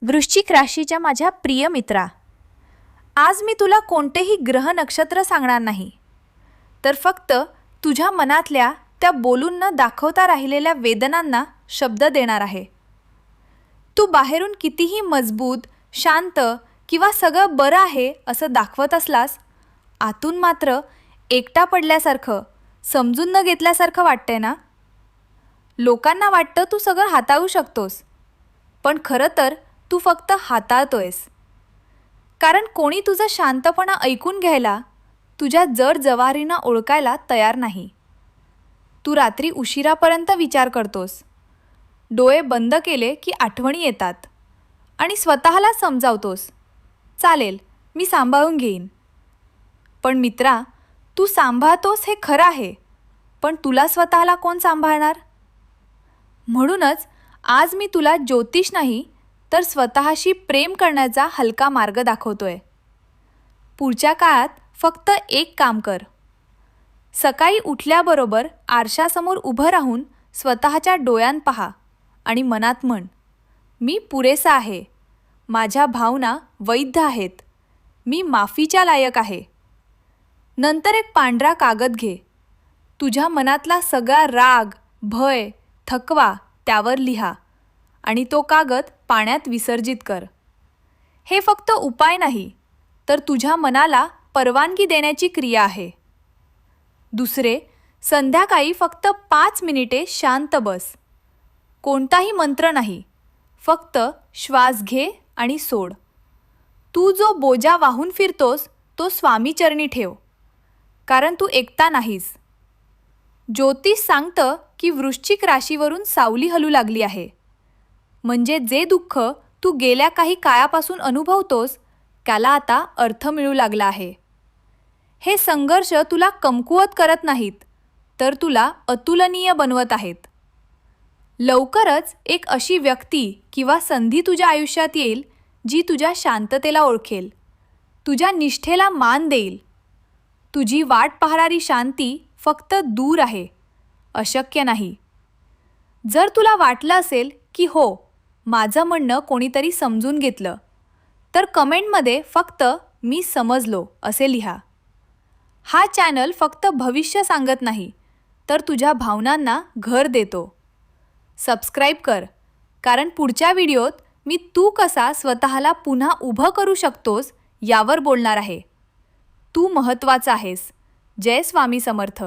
वृश्चिक राशीच्या माझ्या प्रिय मित्रा, आज मी तुला कोणतेही ग्रह नक्षत्र सांगणार नाही, तर फक्त तुझ्या मनातल्या त्या बोलून न दाखवता राहिलेल्या वेदनांना शब्द देणार आहे. तू बाहेरून कितीही मजबूत, शांत किंवा सगळं बरं आहे असं दाखवत असलास, आतून मात्र एकटा पडल्यासारखं, समजून न घेतल्यासारखं वाटतंय ना. लोकांना वाटतं तू सगळं हाताळू शकतोस, पण खरं तर तू फक्त हाताळतोयस. कारण कोणी तुझा शांतपणा ऐकून घ्यायला, तुझ्या जडजवारीनं ओळखायला तयार नाही. तू रात्री उशिरापर्यंत विचार करतोस, डोळे बंद केले की आठवणी येतात आणि स्वतःला समजावतोस, चालेल मी सांभाळून घेईन. पण मित्रा, तू सांभाळतोस हे खरं आहे, पण तुला स्वतःला कोण सांभाळणार? म्हणूनच आज मी तुला ज्योतिष नाही तर स्वतःशी प्रेम करण्याचा हलका मार्ग दाखवतोय. पुढच्या काळात फक्त एक काम कर. सकाळी उठल्याबरोबर आरशासमोर उभं राहून स्वतःच्या डोळ्यात पहा आणि मनात म्हण, मी पुरेसा आहे, माझ्या भावना वैध आहेत, मी माफीच्या लायक आहे. नंतर एक पांढरा कागद घे. तुझ्या मनातला सगळा राग, भय, थकवा त्यावर लिहा आणि तो कागद पाण्यात विसर्जित कर. हे फक्त उपाय नाही, तर तुझ्या मनाला परवानगी देण्याची क्रिया आहे. दुसरे, संध्याकाळी फक्त 5 मिनिटे शांत बस. कोणताही मंत्र नाही, फक्त श्वास घे आणि सोड. तू जो बोजा वाहून फिरतोस तो स्वामीचरणी ठेव, कारण तू एकटा नाहीस. ज्योतिष सांगतं की वृश्चिक राशीवरून सावली हलू लागली आहे, म्हणजे जे दुःख तू गेल्या काही काळापासून अनुभवतोस त्याला आता अर्थ मिळू लागला आहे. हे संघर्ष तुला कमकुवत करत नाहीत, तर तुला अतुलनीय बनवत आहेत. लवकरच एक अशी व्यक्ती किंवा संधी तुझ्या आयुष्यात येईल जी तुझ्या शांततेला ओळखेल, तुझ्या निष्ठेला मान देईल. तुझी वाट पाहणारी शांती फक्त दूर आहे, अशक्य नाही. जर तुला वाटलं असेल की हो, माझं म्हणणं कोणीतरी समजून घेतलं, तर कमेंटमध्ये फक्त मी समजलो असे लिहा. हा चॅनल फक्त भविष्य सांगत नाही, तर तुझ्या भावनांना घर देतो. सबस्क्राईब कर, कारण पुढच्या व्हिडिओत मी तू कसा स्वतःला पुन्हा उभं करू शकतोस यावर बोलणार आहे. तू महत्त्वाचा आहेस. जय स्वामी समर्थ.